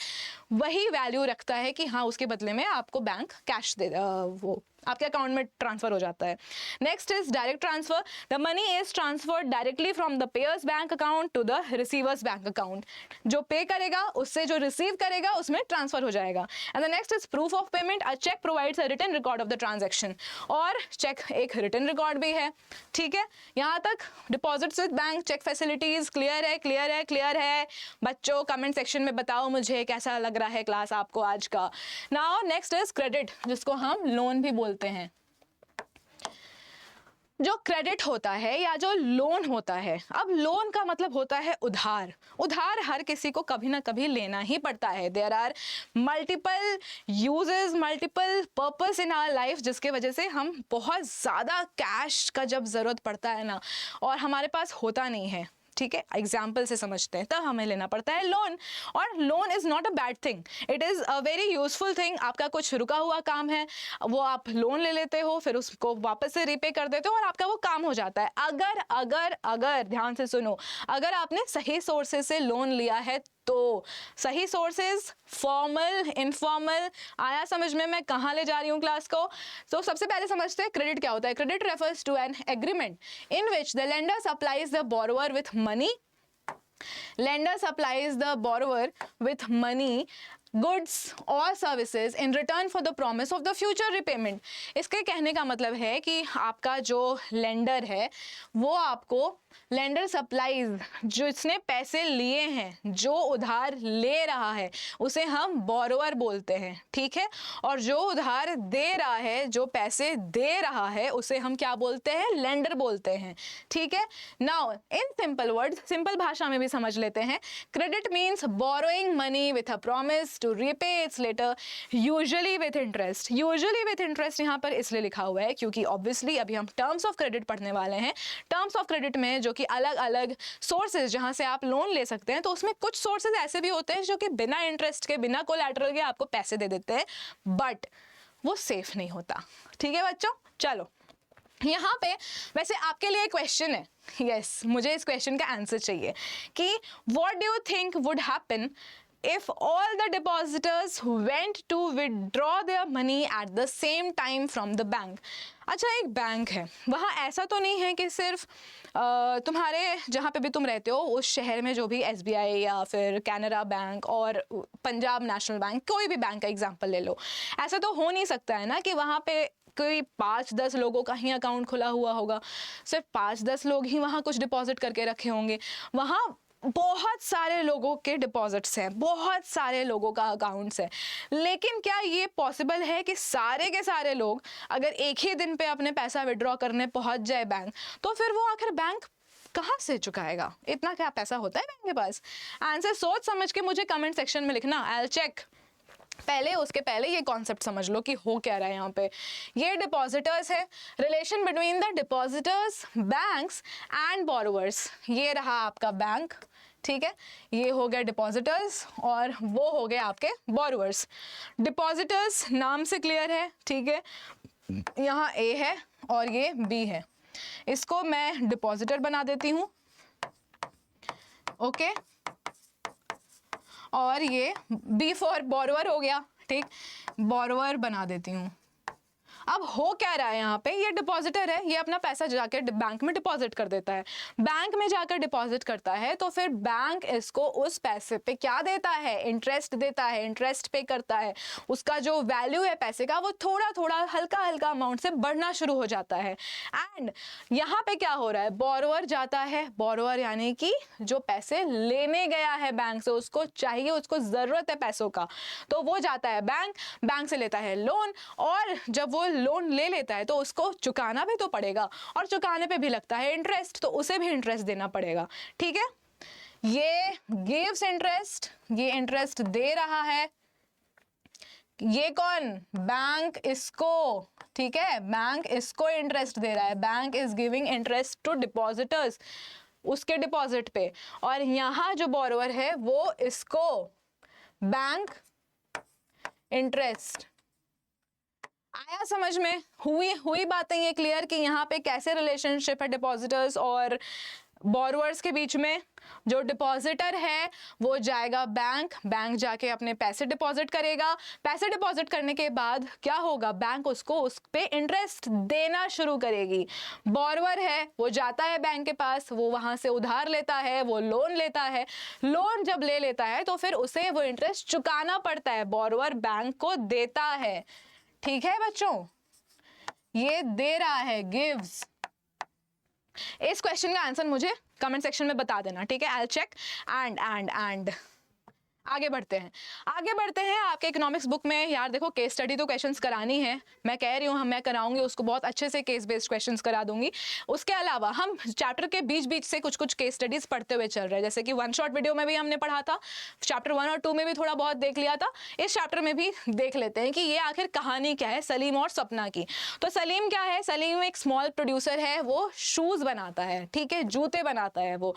वही वैल्यू रखता है कि हाँ उसके बदले में आपको बैंक कैश दे वो आपके अकाउंट में ट्रांसफर हो जाता है। Next is direct transfer. The money is transferred directly from the payer's bank account to the receiver's bank account. जो पे करेगा उससे जो रिसीव करेगा उसमें ट्रांसफर हो जाएगा। And the next is proof of payment. A cheque provides a written record of the transaction, और cheque एक रिटन रिकॉर्ड भी है, ठीक है। यहाँ तक deposits with bank, cheque facilities clear है, क्लियर है, क्लियर है बच्चों? कमेंट सेक्शन में बताओ मुझे कैसा लग रहा है क्लास आपको आज का। नाउ नेक्स्ट इज क्रेडिट, जिसको हम लोन भी बोलते हैं। जो क्रेडिट होता है या जो लोन होता है, अब लोन का मतलब होता है उधार। उधार हर किसी को कभी ना कभी लेना ही पड़ता है। There are multiple uses, multiple purpose in our life, जिसके वजह से हम बहुत ज़्यादा कैश का जब ज़रूरत पड़ता है ना और हमारे पास होता नहीं है, ठीक है, एग्जाम्पल से समझते हैं, तब हमें लेना पड़ता है लोन। और loan is not a bad thing, it is a very useful thing. आपका कुछ रुका हुआ काम है, वो आप लोन ले लेते हो, फिर उसको वापस से रीपे कर देते हो और आपका वो काम हो जाता है। अगर अगर अगर ध्यान से सुनो, अगर आपने सही सोर्सेज से लोन लिया है तो, सही सोर्सेज, फॉर्मल, इनफॉर्मल, आया समझ में मैं कहाँ ले जा रही हूँ क्लास को? तो सबसे पहले समझते हैं क्रेडिट क्या होता है। Credit refers to an agreement in which the lender supplies the borrower with money, lender supplies the borrower with money, goods or services in return for the promise of the future repayment। इसके कहने का मतलब है कि आपका जो lender है वो आपको, लेंडर सप्लाइज, जो इसने पैसे लिए हैं, जो उधार ले रहा है उसे हम बोरोवर बोलते हैं, ठीक है, और जो उधार दे रहा है, जो पैसे दे रहा है, उसे हम क्या बोलते हैं? लेंडर बोलते हैं, ठीक है। Now in simple words, simple भाषा में भी समझ लेते हैं। Credit means borrowing money with a promise to repay its later, usually with interest। usually with interest यहाँ पर इसलिए लिखा हुआ है क्योंकि obviously अभी हम टर्म्स ऑफ क्रेडिट पढ़ने वाले हैं। टर्म्स ऑफ क्रेडिट में जो कि अलग अलग सोर्सेज जहाँ से आप लोन ले सकते हैं, तो उसमें कुछ सोर्सेज ऐसे भी होते हैं जो कि बिना इंटरेस्ट के, बिना कोलैटरल के आपको पैसे दे देते हैं, बट वो सेफ नहीं होता, ठीक है बच्चों। चलो यहाँ पे वैसे आपके लिए क्वेश्चन है, यस, मुझे इस क्वेश्चन का आंसर चाहिए कि what do you think would happen if all the depositors went to withdraw their money at the same time from the bank। अच्छा, एक बैंक है, वहाँ ऐसा तो नहीं है कि सिर्फ तुम्हारे जहाँ पे भी तुम रहते हो उस शहर में जो भी SBI या फिर कैनरा बैंक और पंजाब नेशनल बैंक, कोई भी बैंक का एग्जांपल ले लो, ऐसा तो हो नहीं सकता है ना कि वहाँ पे कोई 5-10 लोगों का ही अकाउंट खुला हुआ होगा, सिर्फ 5-10 लोग ही वहाँ कुछ डिपॉजिट करके रखे होंगे। वहाँ बहुत सारे लोगों के डिपॉजिट्स हैं, बहुत सारे लोगों का अकाउंट्स है, लेकिन क्या ये पॉसिबल है कि सारे के सारे लोग अगर एक ही दिन पे अपने पैसा विड्रॉ करने पहुंच जाए बैंक, तो फिर वो आखिर बैंक कहाँ से चुकाएगा? इतना क्या पैसा होता है बैंक के पास? आंसर सोच समझ के मुझे कमेंट सेक्शन में लिखना, आई विल चेक। उसके पहले ये कॉन्सेप्ट समझ लो कि हो क्या रहा है यहाँ पे। ये डिपॉजिटर्स है, relation between the depositors, banks and borrowers. ये रहा आपका बैंक, ठीक है, ये हो गया डिपॉजिटर्स और वो हो गए आपके बोरोवर्स। डिपॉजिटर्स नाम से क्लियर है, ठीक है, यहाँ ए है और ये बी है। इसको मैं डिपॉजिटर बना देती हूँ, ओके, और ये बी फॉर बोरोवर हो गया, ठीक, बोरोवर बना देती हूँ। अब हो क्या रहा है यहाँ पे, ये डिपॉजिटर है, ये अपना पैसा जाकर बैंक में डिपॉजिट कर देता है। बैंक में जाकर डिपॉजिट करता है तो फिर बैंक इसको उस पैसे पे क्या देता है, इंटरेस्ट देता है, इंटरेस्ट पे करता है। उसका जो वैल्यू है पैसे का वो थोड़ा थोड़ा हल्का हल्का अमाउंट से बढ़ना शुरू हो जाता है। एंड यहाँ पे क्या हो रहा है, बोरोवर जाता है, बोरोवर यानी कि जो पैसे लेने गया है बैंक से, उसको चाहिए, उसको जरूरत है पैसों का, तो वो जाता है बैंक से लेता है लोन, और जब वो लोन ले लेता है तो उसको चुकाना भी तो पड़ेगा, और चुकाने पे भी लगता है इंटरेस्ट, तो उसे भी इंटरेस्ट देना पड़ेगा, ठीक है। ये गिव्स इंटरेस्ट, ये इंटरेस्ट दे रहा है, ये कौन, बैंक इसको, ठीक है, बैंक इसको इंटरेस्ट दे रहा है, bank is giving interest to depositors उसके डिपॉजिट पे, और यहां जो बोरोवर है वो इसको बैंक इंटरेस्ट। आया समझ में, हुई बातें ये क्लियर कि यहाँ पे कैसे रिलेशनशिप है डिपॉजिटर्स और बोरोवर्स के बीच में। जो डिपॉजिटर है वो जाएगा बैंक जाके अपने पैसे डिपॉजिट करेगा, पैसे डिपॉजिट करने के बाद क्या होगा, बैंक उसको उस पे इंटरेस्ट देना शुरू करेगी। बोरोवर है वो जाता है बैंक के पास, वो वहां से उधार लेता है, वो लोन लेता है, लोन जब ले लेता है तो फिर उसे वो इंटरेस्ट चुकाना पड़ता है, बोरोवर बैंक को देता है, ठीक है बच्चों, ये दे रहा है, गिव्स। इस क्वेश्चन का आंसर मुझे कमेंट सेक्शन में बता देना, ठीक है, आई विल चेक। एंड आगे बढ़ते हैं आपके इकोनॉमिक्स बुक में। यार देखो, केस स्टडी तो क्वेश्चंस करानी है, मैं कह रही हूँ, मैं कराऊंगी उसको, बहुत अच्छे से केस बेस्ड क्वेश्चंस करा दूंगी। उसके अलावा हम चैप्टर के बीच से कुछ केस स्टडीज पढ़ते हुए चल रहे हैं, जैसे कि वन शॉट वीडियो में भी हमने पढ़ा था, चैप्टर 1 और 2 में भी थोड़ा बहुत देख लिया था, इस चैप्टर में भी देख लेते हैं कि ये आखिर कहानी क्या है सलीम और सपना की। तो सलीम क्या है, सलीम एक स्मॉल प्रोड्यूसर है, वो शूज बनाता है, ठीक है, जूते बनाता है वो,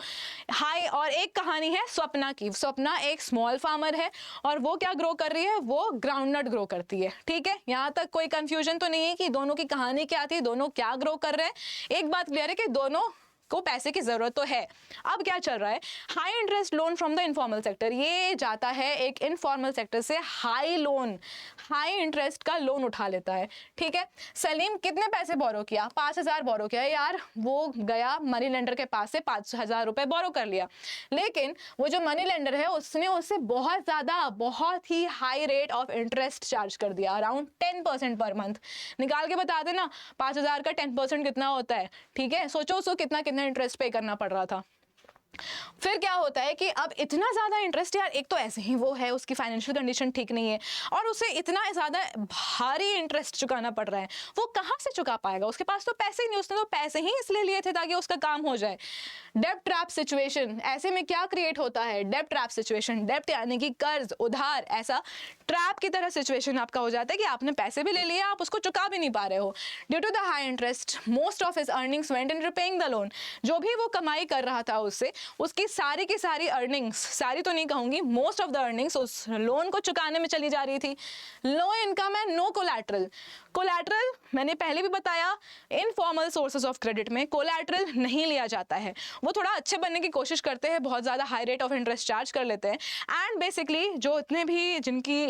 हाई। और एक कहानी है स्वप्ना की, स्वप्ना एक स्मॉल फार्मर है और वो क्या ग्रो कर रही है, वो ग्राउंडनट ग्रो करती है, ठीक है। यहां तक कोई कंफ्यूजन तो नहीं है कि दोनों की कहानी क्या थी, दोनों क्या ग्रो कर रहे हैं। एक बात क्लियर है कि दोनों को पैसे की जरूरत तो है। अब क्या चल रहा है, high interest loan from the informal sector, ये जाता है एक इनफॉर्मल सेक्टर से हाई लोन, हाई इंटरेस्ट का लोन उठा लेता है, ठीक है। सलीम कितने पैसे बोरो किया, 5,000 बोरो किया यार, वो गया मनी लेंडर के पास से 5,000 रुपए बोरो कर लिया, लेकिन वो जो मनी लेंडर है उसने उससे बहुत ज्यादा, बहुत ही high rate of interest charge कर दिया, अराउंड 10% पर मंथ। निकाल के बता देना 5,000 का 10% कितना होता है, ठीक है, सोचो उसको कितना इंटरेस्ट पे करना पड़ रहा था। फिर क्या होता है कि अब इतना ज्यादा इंटरेस्ट, यार एक तो ऐसे ही वो है, उसकी फाइनेंशियल कंडीशन ठीक नहीं है और उसे इतना ज्यादा भारी इंटरेस्ट चुकाना पड़ रहा है, वो कहां से चुका पाएगा, उसके पास तो पैसे ही नहीं, उसने तो पैसे ही इसलिए लिए थे ताकि उसका काम हो जाए। डेब्ट ट्रैप सिचुएशन, ऐसे में क्या क्रिएट होता है, डेब्ट ट्रैप सिचुएशन, डेब्ट यानी कि कर्ज, उधार, ऐसा ट्रैप की तरह सिचुएशन आपका हो जाता है कि आपने पैसे भी ले लिए, आप उसको चुका भी नहीं पा रहे हो। Due to the high interest most of his earnings went in repaying the loan, जो भी वो कमाई कर रहा था उससे, उसकी सारी की सारी अर्निंग्स, सारी तो नहीं कहूंगी, मोस्ट ऑफ द अर्निंग्स उस लोन को चुकाने में चली जा रही थी। Low income and no collateral, collateral मैंने पहले भी बताया, इनफॉर्मल सोर्सेज ऑफ क्रेडिट में कोलैटरल नहीं लिया जाता है, वो थोड़ा अच्छे बनने की कोशिश करते हैं, बहुत ज़्यादा high rate of interest charge कर लेते हैं। एंड बेसिकली जो इतने भी जिनकी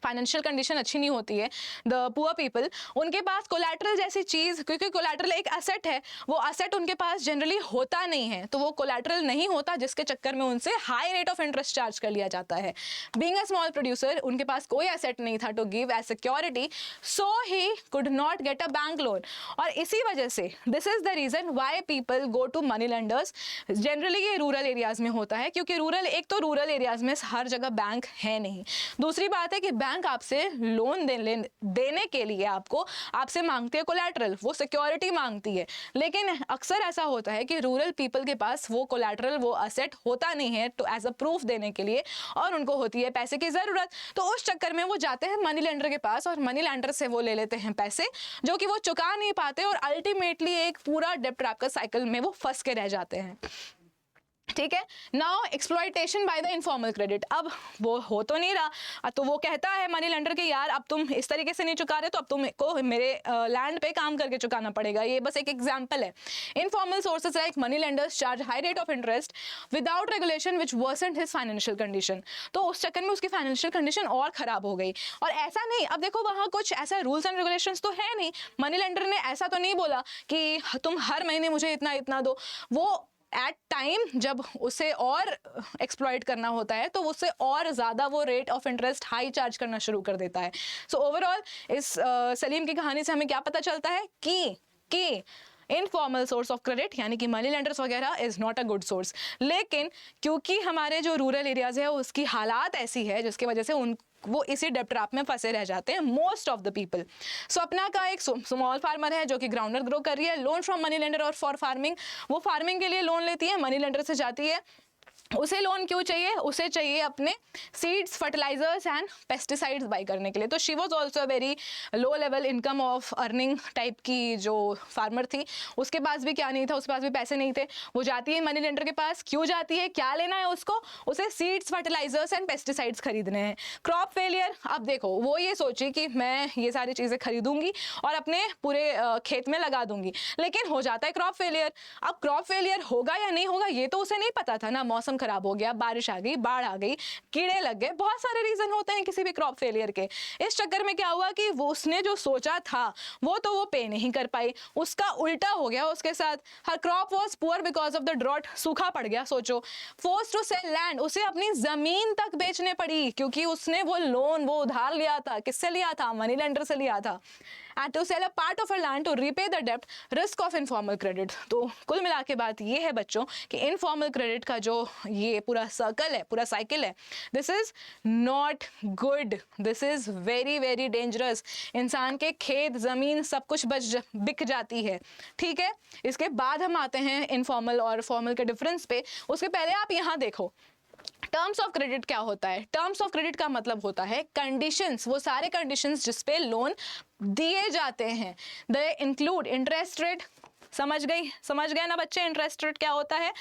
फाइनेंशियल कंडीशन अच्छी नहीं होती है, द पुअर पीपल, उनके पास कोलैटरल जैसी चीज़, क्योंकि कोलैटरल एक एसेट है, वो एसेट उनके पास जनरली होता नहीं है, तो वो कोलैटरल नहीं होता, जिसके चक्कर में उनसे high rate of interest charge कर लिया जाता है। बीइंग अ स्मॉल प्रोड्यूसर, उनके पास कोई एसेट नहीं था to give as security, so he could not get a bank loan. और इसी वजह से this is the reason why people go to money lenders. Generally ये रूरल एरियाज में होता है, क्योंकि रूरल, एक तो रूरल एरियाज में हर जगह बैंक है नहीं, दूसरी बात है कि बैंक आपसे लोन देने के लिए आपसे मांगती है कोलैटरल, वो सिक्योरिटी मांगती है। लेकिन अक्सर ऐसा होता है कि रूरल पीपल के पास वो कोलैटरल, वो असेट होता नहीं है तो एज अ प्रूफ देने के लिए, और उनको होती है पैसे की ज़रूरत। तो उस चक्कर में वो जाते हैं मनी लेंडर के पास और मनी लेंडर से वो ले लेते हैं पैसे जो कि वो चुका नहीं पाते और अल्टीमेटली एक पूरा डेब्ट ट्रैप का साइकिल में वो फंस के रह जाते हैं। ठीक है। Now exploitation by the informal credit, अब वो हो तो नहीं रहा, तो वो कहता है मनी लेंडर के यार अब तुम इस तरीके से नहीं चुका रहे तो अब तुमको मेरे लैंड पे काम करके चुकाना पड़ेगा। ये बस एक एग्जांपल है। Informal sources like money lenders charge high rate of interest without regulation which Versant his financial condition. तो उस चक्कर में उसकी फाइनेंशियल कंडीशन और खराब हो गई। और ऐसा नहीं, अब देखो वहाँ कुछ ऐसा रूल्स एंड रेगुलेशंस तो है नहीं, मनी लेंडर ने ऐसा तो नहीं बोला कि तुम हर महीने मुझे इतना इतना दो। वो एट टाइम जब उसे और एक्सप्लॉइट करना होता है तो उससे और ज़्यादा वो rate of interest high charge करना शुरू कर देता है। सो ओवरऑल इस सलीम की कहानी से हमें क्या पता चलता है कि इनफॉर्मल सोर्स ऑफ क्रेडिट यानी कि मनी लेंडर्स वगैरह is not a good source. लेकिन क्योंकि हमारे जो रूरल एरियाज है उसकी हालात ऐसी है जिसकी वजह से वो इसी डेब्ट ट्रैप में फंसे रह जाते हैं most of the people. Swapna का एक स्मॉल फार्मर है जो कि ग्राउंडनट ग्रो कर रही है, लोन फ्रॉम मनी लेंडर और फॉर फार्मिंग। वो फार्मिंग के लिए लोन लेती है, मनी लेंडर से जाती है। उसे लोन क्यों चाहिए? उसे चाहिए अपने seeds, fertilisers and pesticides buy करने के लिए। तो she was also very low level income of earning type की जो फार्मर थी। उसके पास भी क्या नहीं था, उसके पास भी पैसे नहीं थे। वो जाती है मनी लेंडर के पास, क्यों जाती है, क्या लेना है उसको? उसे सीड्स, फर्टिलाइजर्स एंड पेस्टिसाइड्स खरीदने हैं। क्रॉप फेलियर, अब देखो वो ये सोची कि मैं ये सारी चीज़ें खरीदूंगी और अपने पूरे खेत में लगा दूंगी, लेकिन हो जाता है क्रॉप फेलियर। अब क्रॉप फेलियर होगा या नहीं होगा ये तो उसे नहीं पता था ना। मौसम खराब हो गया, बारिश आ गई, बाढ़ आ गई, कीड़े लग गए, बहुत सारे रीजन होते हैं किसी भी क्रॉप फेलियर के। इस चक्कर में क्या हुआ कि वो उसने जो सोचा था वो तो वो पे नहीं कर पाई, उसका उल्टा हो गया उसके साथ। हर crop was poor because of the drought, सूखा पड़ गया। सोचो, फोर्स टू सेल लैंड, उसे अपनी जमीन तक बेचने पड़ी क्योंकि उसने वो लोन, वो उधार लिया था। किससे लिया था? मनी लेंडर से लिया था। And to sell a part of a land to repay the डेब्ट, रिस्क ऑफ इनफॉर्मल क्रेडिट। तो कुल मिला के बात ये है बच्चों कि इनफॉर्मल क्रेडिट का जो ये पूरा सर्कल है, पूरा साइकिल है, this is not good, this is very very dangerous. इंसान के खेत, जमीन सब कुछ बिक जाती है। ठीक है, इसके बाद हम आते हैं इनफॉर्मल और फॉर्मल के डिफरेंस पे। उसके पहले आप यहाँ देखो टर्म्स ऑफ क्रेडिट क्या होता है। टर्म्स ऑफ क्रेडिट का मतलब होता है कंडीशंस, वो सारे कंडीशंस जिस पे लोन दिए जाते हैं। They include interest rate. समझ गए ना बच्चे इंटरेस्ट रेट क्या होता है?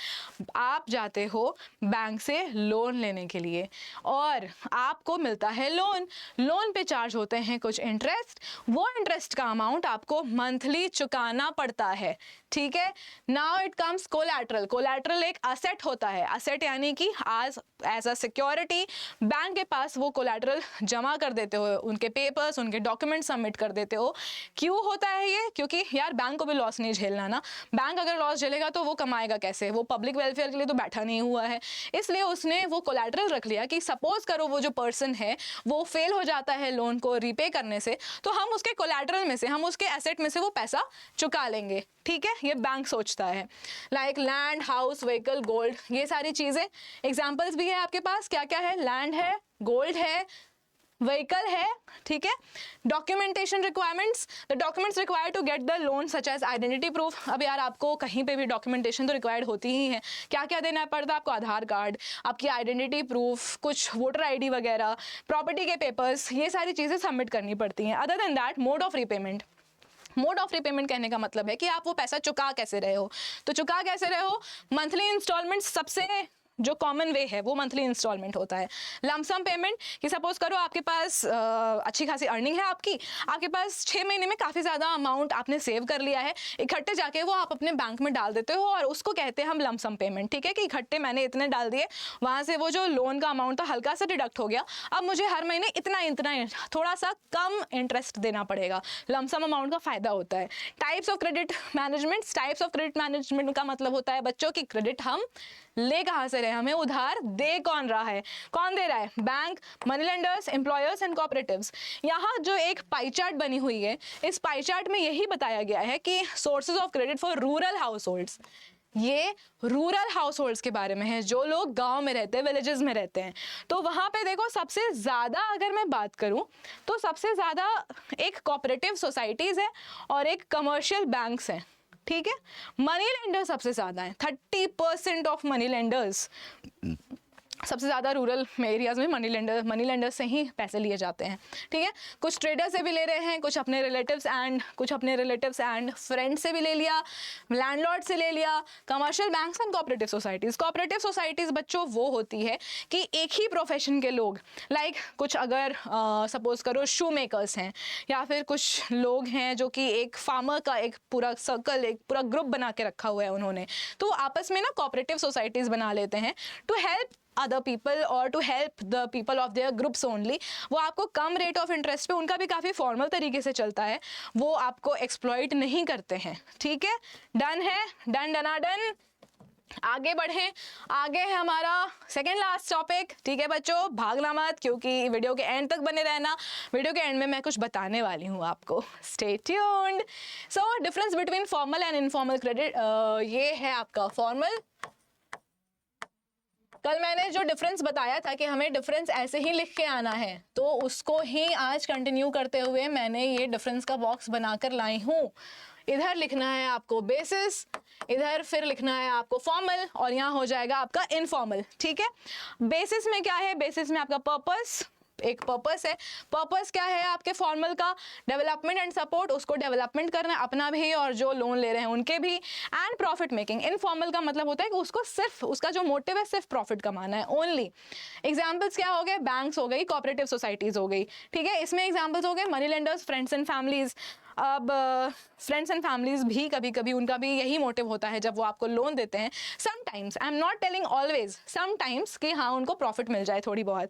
आप जाते हो बैंक से लोन लेने के लिए और आपको मिलता है लोन पे चार्ज होते हैं कुछ इंटरेस्ट। वो इंटरेस्ट का अमाउंट आपको मंथली चुकाना पड़ता है। ठीक है, now it comes collateral. Collateral एक असेट होता है। असेट यानी कि आज एज अ सिक्योरिटी बैंक के पास वो कोलैटरल जमा कर देते हो, उनके पेपर्स, उनके डॉक्यूमेंट सबमिट कर देते हो। क्यों होता है ये? क्योंकि यार बैंक को भी लॉस नहीं झेलना ना। बैंक अगर लॉस झेलेगा तो वो कमाएगा कैसे? वो पब्लिक वेलफेयर के लिए तो बैठा नहीं हुआ है। इसलिए उसने वो कोलैटरल रख लिया कि सपोज करो वो जो पर्सन है वो फेल हो जाता है लोन को रीपे करने से, तो हम उसके कोलैटरल में से, हम उसके एसेट में से वो पैसा चुका लेंगे। ठीक है, ये बैंक सोचता है। Like land, house, vehicle, gold, ये सारी चीजें एग्जांपल्स भी है आपके पास। क्या क्या है? लैंड है, गोल्ड है, व्हीकल है। ठीक है, documentation requirements, the documents required to get the loan such as identity proof. अब यार आपको कहीं पे भी डॉक्यूमेंटेशन तो रिक्वायर्ड होती ही है। क्या क्या देना पड़ता है आपको? आधार कार्ड, आपकी आइडेंटिटी प्रूफ, कुछ वोटर आईडी वगैरह, प्रॉपर्टी के पेपर्स, ये सारी चीज़ें सबमिट करनी पड़ती हैं। Other than that, mode of repayment. Mode of repayment कहने का मतलब है कि आप वो पैसा चुका कैसे रहे हो। तो चुका कैसे रहे हो? मंथली इंस्टॉलमेंट सबसे जो कॉमन वे है वो मंथली इंस्टॉलमेंट होता है। लमसम पेमेंट कि सपोज करो आपके पास अच्छी खासी अर्निंग है, आपके पास 6 महीने में काफ़ी ज़्यादा अमाउंट आपने सेव कर लिया है, इकट्ठे जाके वो आप अपने बैंक में डाल देते हो और उसको कहते हैं हम लमसम पेमेंट। ठीक है, कि इकट्ठे मैंने इतने डाल दिए, वहाँ से वो जो लोन का अमाउंट था हल्का सा डिडक्ट हो गया, अब मुझे हर महीने इतना थोड़ा सा कम इंटरेस्ट देना पड़ेगा। लमसम अमाउंट का फ़ायदा होता है। Types of credit management. Types of credit management का मतलब होता है बच्चों की क्रेडिट हम ले कहाँ से रहे, हमें उधार दे कौन रहा है, कौन दे रहा है? Bank, money lenders, employers and cooperatives. यहाँ जो एक पाई चार्ट बनी हुई है, इस पाई चार्ट में यही बताया गया है कि sources of credit for rural house holds. ये रूरल हाउस होल्ड्स के बारे में है, जो लोग गांव में रहते हैं, विलेजेस में रहते हैं। तो वहाँ पे देखो सबसे ज़्यादा अगर मैं बात करूँ तो सबसे ज़्यादा एक कोऑपरेटिव सोसाइटीज़ है और एक कमर्शियल बैंक्स हैं, ठीक है। मनी लेंडर सबसे ज़्यादा हैं, 30% ऑफ मनी लेंडर्स, सबसे ज़्यादा रूरल एरियाज़ में मनी लेंडर से ही पैसे लिए जाते हैं, ठीक है। कुछ ट्रेडर से भी ले रहे हैं, कुछ अपने रिलेटिव्स एंड फ्रेंड्स से भी ले लिया, लैंडलॉर्ड से ले लिया। Commercial banks and cooperative societies बच्चों वो होती है कि एक ही प्रोफेशन के लोग, लाइक कुछ अगर सपोज करो शू मेकर्स हैं, या फिर कुछ लोग हैं जो कि एक फार्मर का एक पूरा सर्कल, एक पूरा ग्रुप बना के रखा हुआ है उन्होंने, तो आपस में ना कोऑपरेटिव सोसाइटीज़ बना लेते हैं to help other people or to help the people of their groups only। वो आपको कम रेट ऑफ इंटरेस्ट पे, उनका भी काफ़ी फॉर्मल तरीके से चलता है, वो आपको एक्सप्लॉइट नहीं करते हैं, ठीक है। डन है, डन। आगे बढ़ें, आगे है हमारा सेकेंड लास्ट टॉपिक, ठीक है बच्चों, भागना मत, क्योंकि वीडियो के एंड तक बने रहना। वीडियो के एंड में मैं कुछ बताने वाली हूँ आपको, stay tuned. So difference between formal and informal credit, ये है आपका फॉर्मल। कल मैंने जो डिफरेंस बताया था कि हमें डिफरेंस ऐसे ही लिख के आना है, तो उसको ही आज कंटिन्यू करते हुए मैंने ये डिफरेंस का बॉक्स बनाकर लाई हूँ। इधर लिखना है आपको बेसिस, इधर फिर लिखना है आपको फॉर्मल, और यहाँ हो जाएगा आपका इनफॉर्मल, ठीक है। बेसिस में क्या है, बेसिस में आपका पर्पस, एक पर्पस है। पर्पस क्या है आपके फॉर्मल का, डेवलपमेंट एंड सपोर्ट, उसको डेवलपमेंट करना अपना भी और जो लोन ले रहे हैं उनके भी, एंड प्रॉफिट मेकिंग। इनफॉर्मल का मतलब होता है कि उसको सिर्फ, उसका जो मोटिव है सिर्फ प्रॉफिट कमाना है, ओनली। एग्जाम्पल्स क्या हो गए, बैंक्स हो गई, कोऑपरेटिव सोसाइटीज हो गई, ठीक है। इसमें एग्जाम्पल्स हो गए money lenders, friends and families. अब फ्रेंड्स एंड फैमिलीज भी कभी कभी उनका भी यही मोटिव होता है जब वो आपको लोन देते हैं, sometimes, I am not telling always, sometimes, कि हाँ उनको प्रॉफिट मिल जाए थोड़ी बहुत।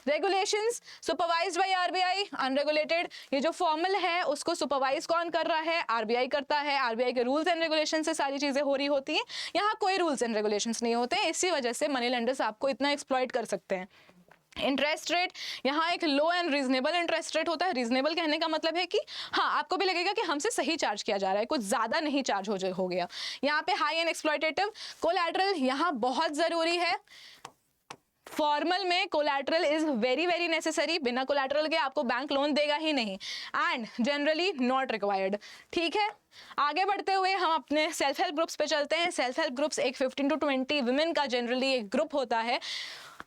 Regulations, supervised by RBI, unregulated. ये जो फॉर्मल है उसको सुपरवाइज कौन कर रहा है, आरबीआई करता है। आरबीआई के रूल्स एंड रेगुलेशन से सारी चीजें हो रही होती हैं, यहाँ कोई रूल्स एंड रेगुलेशंस नहीं होते, इसी वजह से मनी लेंडर्स आपको इतना एक्सप्लॉइट कर सकते हैं। इंटरेस्ट रेट, यहाँ एक लो एंड रीजनेबल इंटरेस्ट रेट होता है। रीजनेबल कहने का मतलब है कि हाँ आपको भी लगेगा कि हमसे सही चार्ज किया जा रहा है, कुछ ज़्यादा नहीं चार्ज हो गया। यहाँ पे हाई एंड एक्सप्लॉइटेटिव। कोलैटरल यहाँ बहुत ज़रूरी है, फॉर्मल में collateral is very very necessary, बिना कोलैटरल के आपको बैंक लोन देगा ही नहीं, एंड जनरली नॉट रिक्वायर्ड, ठीक है। आगे बढ़ते हुए हम अपने सेल्फ हेल्प ग्रुप्स पे चलते हैं। सेल्फ हेल्प ग्रुप्स एक 15 to 20 वुमेन का जनरली एक ग्रुप होता है,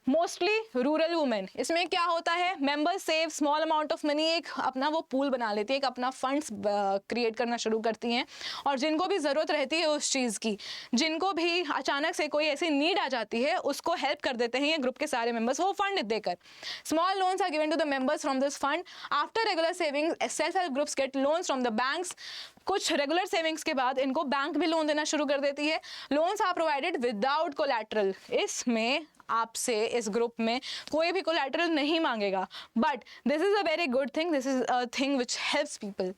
मोस्टली रूरल वुमेन। इसमें क्या होता है, members save small amount of money, एक अपना वो पूल बना लेती है, एक अपना फंड्स क्रिएट करना शुरू करती हैं, और जिनको भी ज़रूरत रहती है उस चीज़ की, जिनको भी अचानक से कोई ऐसी नीड आ जाती है, उसको हेल्प कर देते हैं ये ग्रुप के सारे मेंबर्स वो फंड देकर। Small loans are given to the members from this fund. After regular savings self help groups get loans from the banks. कुछ रेगुलर सेविंग्स के बाद इनको बैंक भी लोन देना शुरू कर देती है। Loans are provided without collateral, इसमें आपसे इस ग्रुप में कोई भी कोलैटरल नहीं मांगेगा, but this is a very good thing, this is a thing which helps people,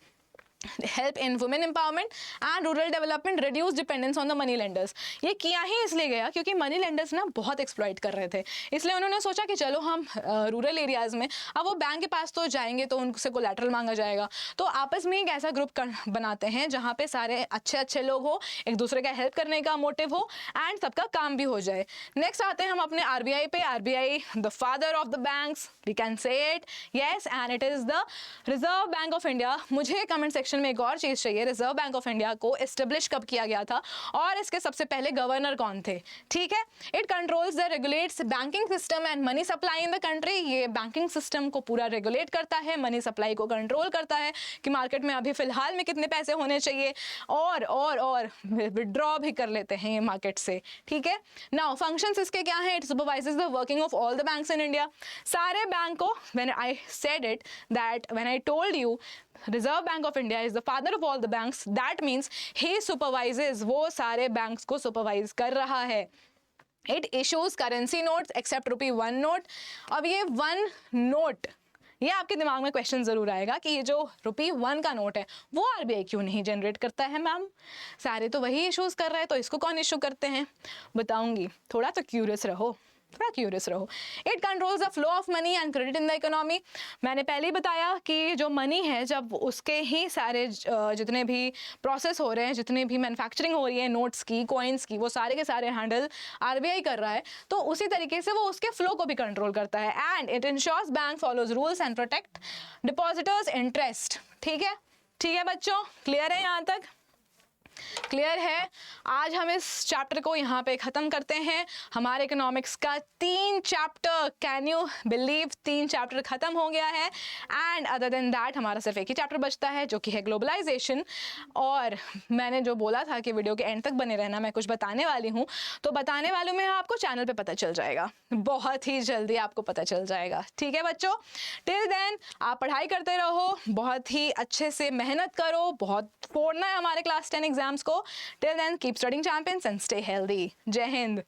help in women empowerment and rural development, reduce dependence on the money lenders. ये किया ही इसलिए गया क्योंकि मनी लेंडर्स ना बहुत एक्सप्लॉइट कर रहे थे, इसलिए उन्होंने सोचा कि चलो हम रूरल एरियाज़ में, अब वो बैंक के पास तो जाएंगे तो उनसे कोलैटरल मांगा जाएगा, तो आपस में एक ऐसा ग्रुप बनाते हैं जहाँ पे सारे अच्छे अच्छे लोग हो, एक दूसरे का हेल्प करने का मोटिव हो, एंड सबका काम भी हो जाए। नेक्स्ट आते हैं हम अपने आरबीआई पे। RBI the father of the banks, we can say it, yes, and it is the Reserve Bank of India. मुझे कमेंट सेक्शन में एक और चीज चाहिए, रिजर्व बैंक ऑफ इंडिया को एस्टेब्लिश कब किया गया था और इसके सबसे पहले गवर्नर कौन थे, ठीक है। It controls the regulates banking system and money supply in the country. ये बैंकिंग सिस्टम को पूरा रेगुलेट करता है, मनी सप्लाई को कंट्रोल करता है कि मार्केट में अभी फिलहाल में कितने पैसे होने चाहिए, और विड्रॉ भी कर लेते हैं ये मार्केट से, ठीक है। नाउ फंक्शंस इसके क्या हैं, it supervises the working of all the banks in India. सारे बैंक को, when I said it that, when I told you Reserve Bank of India is the father of all the banks, that means he supervises, वो सारे banks को supervise कर रहा है। It issues currency notes except ₹1 note। अब ये 1 note, ये आपके दिमाग में क्वेश्चन जरूर आएगा कि ये जो ₹1 का नोट है वो आरबीआई क्यों नहीं जनरेट करता है मैम, सारे तो वही इश्यूज कर रहे हैं, तो इसको कौन इशू करते हैं, बताऊंगी, थोड़ा तो क्यूरियस रहो। थोड़ा क्यूरियस रहो। It controls the flow of money and credit in the economy. मैंने पहले ही बताया कि जो मनी है जब उसके ही सारे जितने भी प्रोसेस हो रहे हैं, जितने भी मैन्युफैक्चरिंग हो रही है नोट्स की, कॉइन्स की, वो सारे के सारे हैंडल आरबीआई कर रहा है, तो उसी तरीके से वो उसके फ्लो को भी कंट्रोल करता है। And it ensures bank follows rules and protect depositors interest. ठीक है बच्चों, क्लियर है यहाँ तक? क्लियर है? आज हम इस चैप्टर को यहाँ पे ख़त्म करते हैं। हमारे इकोनॉमिक्स का 3 chapter, can you believe, 3 chapter ख़त्म हो गया है। एंड अदर देन दैट हमारा सिर्फ एक ही चैप्टर बचता है जो कि है ग्लोबलाइजेशन। और मैंने जो बोला था कि वीडियो के एंड तक बने रहना, मैं कुछ बताने वाली हूँ, तो बताने वालों में आपको चैनल पे पता चल जाएगा, बहुत ही जल्दी आपको पता चल जाएगा। ठीक है बच्चों, टिल देन आप पढ़ाई करते रहो, बहुत ही अच्छे से मेहनत करो, बहुत फोड़ना है हमारे क्लास 10 एग्जाम्स को। Till then keep studying champions and stay healthy. जय हिंद।